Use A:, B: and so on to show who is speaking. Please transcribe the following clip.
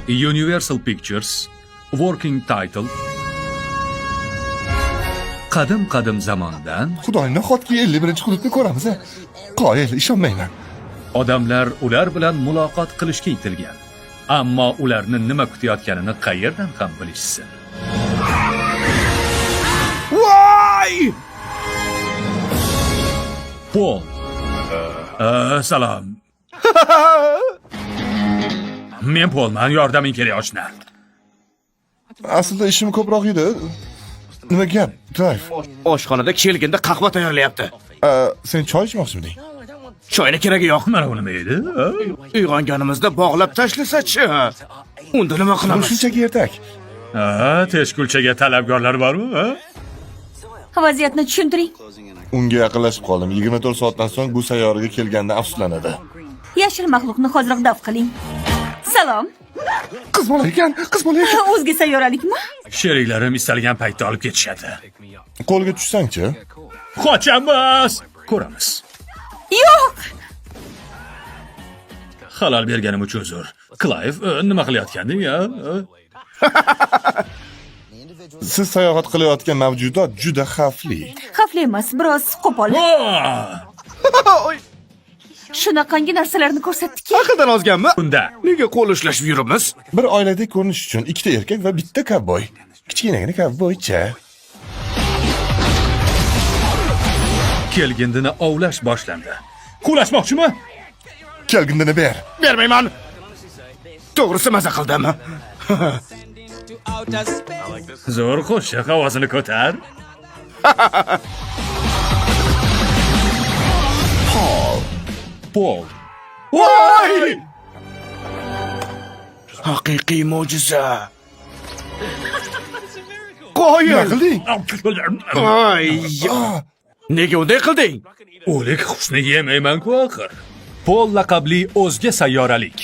A: Universal Pictures, Working Title. Qadim zamondan
B: Xudoning nahotki 51-hududni ko'ramiz. Qoyil, ishonmayman.
A: odamlar ular bilan muloqot qilishga intilgan. Ammo ularni nima kutayotganini qayerdan ham bilishsin.
C: Voy!
A: Pol. Salom. Men Polman, yordaming kerak oshna.
B: Aslida ishim ko'proq edi. Nima gap, Drive?
C: Oshxonada kelganda qahva tayyorlayapti.
B: Sen choy ichmoqchimiding?
C: Choyni keragi yo'q.
A: Mana u nima edi?
C: Uyg'onganimizda bog'lab tashlasa-chi? Unda nima
B: Bu
C: qilamiz?
B: shunchaki ertak.
A: Teshkulchaga talabgorlar bormi?
D: Vaziyatni tushuntiring.
B: Unga yaqinlashib qoldim. 24 soatdan so'ng bu sayyoraga kelganda afsuslanadi.
D: Yashil maxluqni hozirroq daf qiling. Salom.
B: Qiz bola ekan, qiz bola ekan.
D: O'zga sayyoralikmi?
A: Sheriklarim istalgan paytda olib ketishadi.
B: Qo'lga tushsang-chi?
A: Qochamiz. Ko'ramiz.
D: Yo'q.
A: Halol berganim uchun uzr. Clive, nima qilayotganding, a?
B: Siz sayohat qilayotgan mavjudot juda xavfli.
D: Xavfli emas, biroz qo'pol. Shunaqangi narsalarni ko'rsatdiki.
C: Aqldan ozganmi?
A: Unda
C: Nega qo'l ushlashib yuribmiz?
B: Bir oiladek ko'rinish uchun ikkita erkak va bitta kovboy. Kichkinagina kovboycha.
A: kelgindini ovlash boshlandi. Quvlashmoqchimi?
B: Kelgindini ber.
C: Bermayman. To'g'risi maza qildim.
A: Zo'r qo'shiq, ovozini ko'tar. Paul.
C: Voy! Haqiqiy mo'jiza. Qo'yil.
B: Nima qilding?
C: Ay, nega unday qilding?
A: O'lik hushni yemayman-ku axir. Paul laqabli o'zga sayyoralik.